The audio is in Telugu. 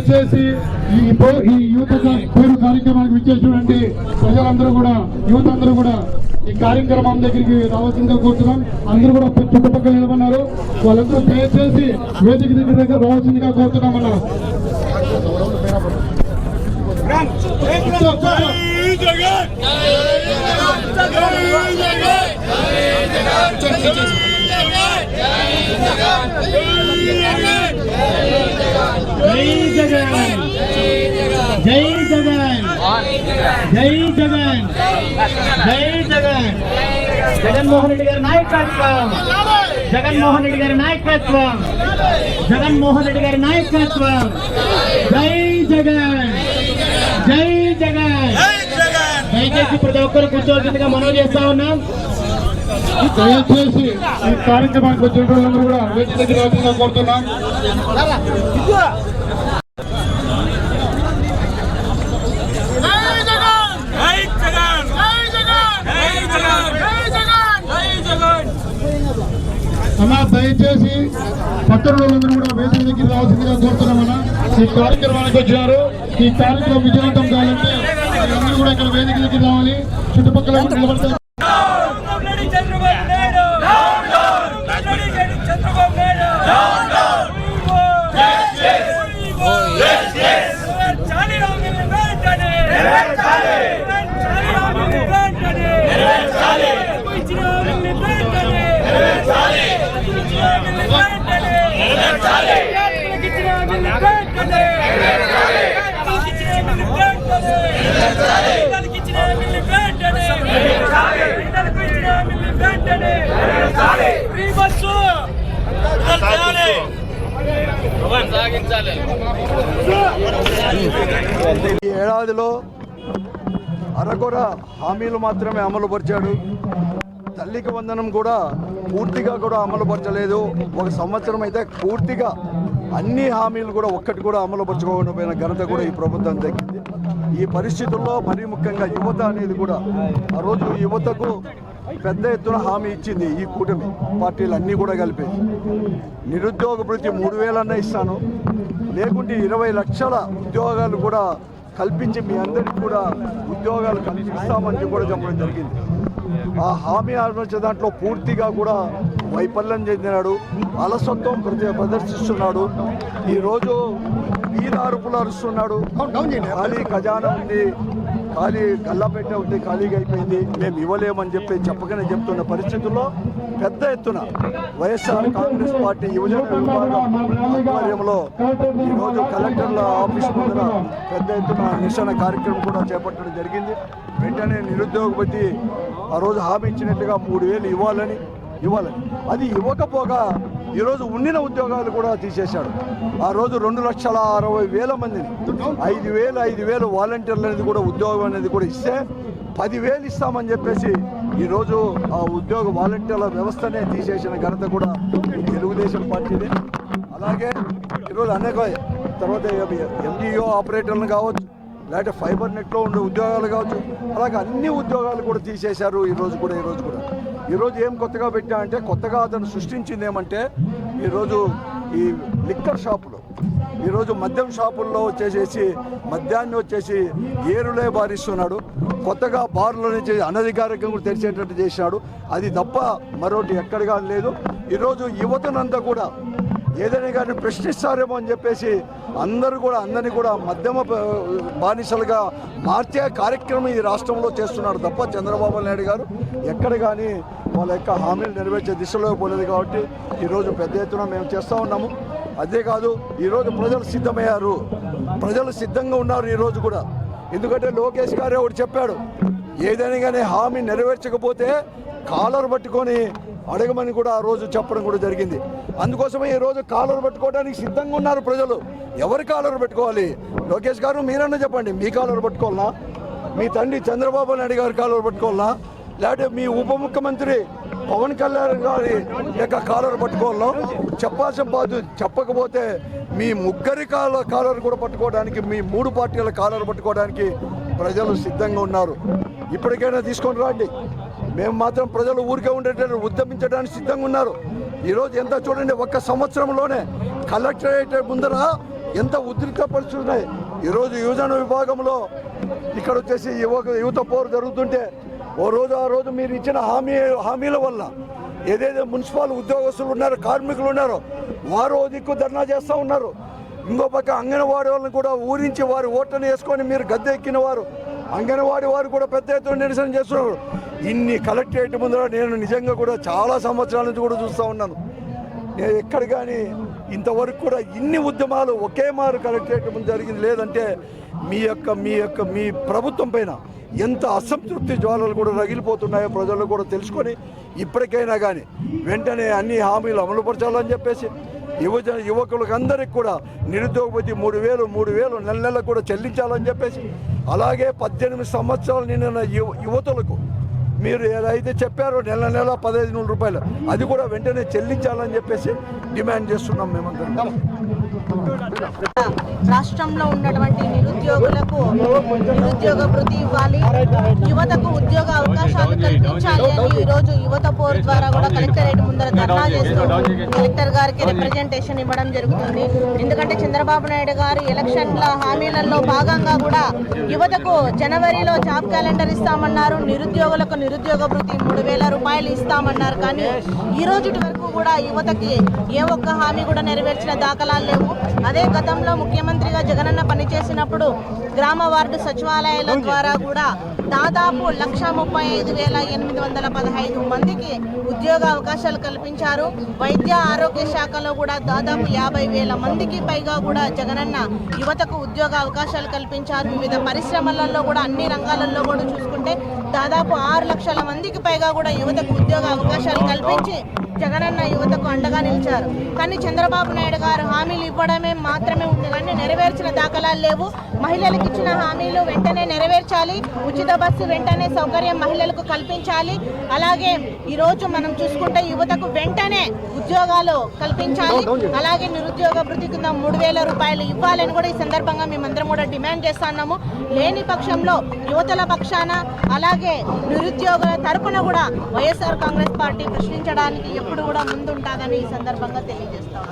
దయచేసి ఈ యూత్ పేరు కార్యక్రమానికి విచ్చేసినటువంటి ప్రజలందరూ కూడా యూత్ అందరూ కూడా ఈ కార్యక్రమం దగ్గరికి రావాల్సిందిగా కోరుతున్నాం. అందరూ కూడా చుట్టుపక్కల నిలబడినారు. వాళ్ళందరూ దయచేసి వేదిక దగ్గర రావాల్సిందిగా కోరుతున్నామన్నారు. జై జగన్, జై జగన్, జై జగన్. జగన్మోహన్ రెడ్డి గారి నాయకత్వం, జగన్మోహన్ రెడ్డి గారి నాయకత్వం, జగన్మోహన్ రెడ్డి గారి నాయకత్వం. జై జగన్, జై జగన్. దయచేసి ప్రతి ఒక్కరు కూర్చోవలసిందిగా మనవి చేస్తా ఉన్నాం. దయచేసి ఈ కార్యక్రమానికి వచ్చిన వాళ్ళందరూ కూడా వేదిక దగ్గర రావాల్సిందిగా కోరుతున్నాం. అన్నా దయచేసి పక్కన వాళ్ళందరూ కూడా వేదిక దగ్గర రావాల్సిందిగా కోరుతున్నామన్నా. ఈ కార్యక్రమానికి వచ్చినారు. ఈ కార్యక్రమం విజయవంతం కావాలంటే అందరూ కూడా ఇక్కడ వేదిక దగ్గర రావాలి. చుట్టుపక్కల నిలబడతారు. ఈ ఏడాదిలో అరకొర హామీలు మాత్రమే అమలు పరిచాడు. తల్లికి వందనం కూడా పూర్తిగా కూడా అమలు పరచలేదు. ఒక సంవత్సరం అయితే పూర్తిగా అన్ని హామీలు కూడా ఒక్కటి కూడా అమలు పరచుకోకపోయిన ఘనత కూడా ఈ ప్రభుత్వం దక్కింది. ఈ పరిస్థితుల్లో మరీ ముఖ్యంగా యువత అనేది కూడా ఆ రోజు యువతకు పెద్ద ఎత్తున హామీ ఇచ్చింది ఈ కూటమి పార్టీలు అన్నీ కూడా కలిపి. నిరుద్యోగ భృతి 3,000 అన్న ఇస్తాను, లేకుంటే 20 లక్షల ఉద్యోగాలు కూడా కల్పించి మీ అందరికీ కూడా ఉద్యోగాలు కల్పిస్తామని కూడా చెప్పడం జరిగింది. ఆ హామీ ఆలోచన దాంట్లో పూర్తిగా కూడా వైఫల్యం చెందినాడు. అలసత్వం ప్రదర్శిస్తున్నాడు. ఈరోజు వీరారుపులు అరుస్తున్నాడు. ఖాళీ ఖజానా ఉంది, ఖాళీ గల్లాపెట్ట ఉంది, ఖాళీగా అయిపోయింది, మేము ఇవ్వలేమని చెప్పకనే చెప్తున్న పరిస్థితుల్లో పెద్ద ఎత్తున వైఎస్ఆర్ కాంగ్రెస్ పార్టీ యువజన విభాగం ఆధ్వర్యంలో ఈరోజు కలెక్టర్ల ఆఫీస్ ముందర పెద్ద ఎత్తున నిరసన కార్యక్రమం కూడా చేపట్టడం జరిగింది. వెంటనే నిరుద్యోగ భృతి ఆ రోజు హామీ ఇచ్చినట్టుగా 3,000 ఇవ్వాలని అది ఇవ్వకపోగా ఈరోజు ఉండిన ఉద్యోగాలు కూడా తీసేశాడు. ఆ రోజు 2,60,000 మందిని 5,000 వాలంటీర్లు అనేది కూడా ఉద్యోగం అనేది కూడా ఇస్తే 10,000 ఇస్తామని చెప్పేసి ఈరోజు ఆ ఉద్యోగ వాలంటీర్ల వ్యవస్థనే తీసేసిన ఘనత కూడా తెలుగుదేశం పార్టీది. అలాగే ఈరోజు అనేక తర్వాత ఎండిఓ ఆపరేటర్లు కావచ్చు, లేకపోతే ఫైబర్ నెట్లో ఉండే ఉద్యోగాలు కావచ్చు, అలాగే అన్ని ఉద్యోగాలు కూడా తీసేశారు. ఈరోజు ఏం కొత్తగా పెట్టా అంటే, కొత్తగా అతను సృష్టించింది ఏమంటే, ఈరోజు ఈ లిక్కర్ షాపులు, ఈరోజు మద్యం షాపుల్లో వచ్చేసేసి మద్యాన్ని వచ్చేసి ఏరులే బారిస్తున్నాడు. కొత్తగా బార్లో నుంచి అనధికారికంగా కూడా తెరిచేటట్టు చేశాడు. అది తప్ప మరొకటి ఎక్కడిగా లేదు. ఈరోజు యువతనంతా కూడా ఏదైనా కానీ ప్రశ్నిస్తారేమో అని చెప్పేసి అందరినీ కూడా మధ్యమ బానిసలుగా మార్చే కార్యక్రమం ఈ రాష్ట్రంలో చేస్తున్నాడు తప్ప చంద్రబాబు నాయుడు గారు ఎక్కడ కానీ వాళ్ళ యొక్క హామీలు నెరవేర్చే దిశలో పోలేదు. కాబట్టి ఈరోజు పెద్ద ఎత్తున మేము చేస్తూ ఉన్నాము. అదేకాదు, ఈరోజు ప్రజలు సిద్ధమయ్యారు, ప్రజలు సిద్ధంగా ఉన్నారు ఈరోజు కూడా. ఎందుకంటే లోకేష్ గారే ఒకటి చెప్పాడు, ఏదైనా కానీ హామీ నెరవేర్చకపోతే కాలర్ పట్టుకొని అడగమని కూడా ఆ రోజు చెప్పడం కూడా జరిగింది. అందుకోసమే ఈరోజు కాలర్ పట్టుకోవడానికి సిద్ధంగా ఉన్నారు ప్రజలు. ఎవరి కాలర్ పెట్టుకోవాలి? లోకేష్ గారు మీరన్నా చెప్పండి, మీ కాలర్ పట్టుకోవాలన్నా, మీ తండ్రి చంద్రబాబు నాయుడు గారి కాలర్ పట్టుకోవాలన్నా, లేకపోతే మీ ఉప ముఖ్యమంత్రి పవన్ కళ్యాణ్ గారి యొక్క కాలర్ పట్టుకోవాలో చెప్పాల్సిన బాధ్యత. చెప్పకపోతే మీ ముగ్గురి కాలర్ కూడా పట్టుకోవడానికి, మీ 3 పార్టీల కాలర్ పట్టుకోవడానికి ప్రజలు సిద్ధంగా ఉన్నారు. ఇప్పటికైనా తీసుకొని రండి. మేము మాత్రం ప్రజలు ఊరికే ఉండేటట్టు ఉద్యమించడానికి సిద్ధంగా ఉన్నారు. ఈరోజు ఎంత చూడండి, ఒక్క సంవత్సరంలోనే కలెక్టరేట్ ముందర ఎంత ఉద్రిక్త పరిస్థితులు ఉన్నాయి. ఈరోజు యువజన విభాగంలో ఇక్కడ వచ్చేసి యువత పోరు జరుగుతుంటే ఆ రోజు మీరు ఇచ్చిన హామీల వల్ల ఏదైతే మున్సిపల్ ఉద్యోగస్తులు ఉన్నారో, కార్మికులు ఉన్నారో వారు దిక్కు ధర్నా చేస్తూ ఉన్నారు. ఇంకో పక్క అంగన్వాడీ వాళ్ళని కూడా ఊరించి వారి ఓట్లను వేసుకొని మీరు గద్దె ఎక్కిన వారు అంగన్వాడీ వారు కూడా పెద్ద ఎత్తున నిరసన చేస్తున్నారు. ఇన్ని కలెక్టరేట్ ముందర నేను నిజంగా కూడా చాలా సంవత్సరాల నుంచి కూడా చూస్తూ ఉన్నాను. నేను ఎక్కడ కానీ ఇంతవరకు కూడా ఇన్ని ఉద్యమాలు ఒకే మారు కలెక్టరేట్ ముందు జరిగింది లేదంటే మీ ప్రభుత్వం పైన ఎంత అసంతృప్తి జ్వాలలు కూడా రగిలిపోతున్నాయో ప్రజలు కూడా తెలుసుకొని ఇప్పటికైనా కానీ వెంటనే అన్ని హామీలు అమలుపరచాలని చెప్పేసి యువకులకు అందరికి కూడా నిరుద్యోగ భృతి 3,000 నెల నెలకు కూడా చెల్లించాలని చెప్పేసి, అలాగే 18 సంవత్సరాలు నిండిన యువతులకు మీరు ఏదైతే చెప్పారో నెల 15,000 రూపాయలు అది కూడా వెంటనే చెల్లించాలని చెప్పేసి డిమాండ్ చేస్తున్నాం మేమందరం. రాష్ట్రంలో ఉన్నటువంటి నిరుద్యోగులకు నిరుద్యోగ భృతి ఇవ్వాలి, యువతకు ఉద్యోగ అవకాశాలు కల్పించాలి అని ఈరోజు యువత పోరు ద్వారా కూడా కలెక్టరేట్ ముందర ధర్నా చేస్తూ కలెక్టర్ గారికి రిప్రజెంటేషన్ ఇవ్వడం జరుగుతుంది. ఎందుకంటే చంద్రబాబు నాయుడు గారు ఎలక్షన్ల హామీలలో భాగంగా కూడా యువతకు జనవరిలో జాబ్ క్యాలెండర్ ఇస్తామన్నారు, నిరుద్యోగులకు నిరుద్యోగ భృతి 3,000 రూపాయలు ఇస్తామన్నారు. కానీ ఈ రోజు వరకు కూడా యువతకి ఏ ఒక్క హామీ కూడా నెరవేర్చిన దాఖలాలు లేవు. అదే గతంలో ముఖ్యమంత్రిగా జగనన్న పనిచేసినప్పుడు గ్రామ వార్డు సచివాలయాల ద్వారా కూడా దాదాపు 1,35,815 మందికి ఉద్యోగ అవకాశాలు కల్పించారు. వైద్య ఆరోగ్య శాఖలో కూడా దాదాపు 50,000 మందికి పైగా కూడా జగనన్న యువతకు ఉద్యోగ అవకాశాలు కల్పించారు. వివిధ పరిశ్రమలలో కూడా అన్ని రంగాలలో కూడా చూసుకుంటే దాదాపు 6 లక్షల మందికి పైగా కూడా యువతకు ఉద్యోగ అవకాశాలు కల్పించి జగనన్న యువతకు అండగా నిలిచారు. కానీ చంద్రబాబు నాయుడు గారు హామీలు ఇవ్వడమే మాత్రమే ఉంది కానీ నెరవేర్చిన దాఖలాలు లేవు. మహిళలకు ఇచ్చిన హామీలు వెంటనే నెరవేర్చాలి, ఉచిత బస్సు వెంటనే సౌకర్యం మహిళలకు కల్పించాలి. అలాగే ఈరోజు మనం చూసుకుంటే యువతకు వెంటనే ఉద్యోగాలు కల్పించాలి. అలాగే నిరుద్యోగ భృతి కింద 3,000 రూపాయలు ఇవ్వాలని కూడా ఈ సందర్భంగా మేమందరం కూడా డిమాండ్ చేస్తున్నాము. లేని పక్షంలో యువతల పక్షాన అలాగే నిరుద్యోగుల తరపున కూడా వైఎస్ఆర్ కాంగ్రెస్ పార్టీ ప్రశ్నించడానికి ఎప్పుడు కూడా ముందుంటాదని ఈ సందర్భంగా తెలియజేస్తాం.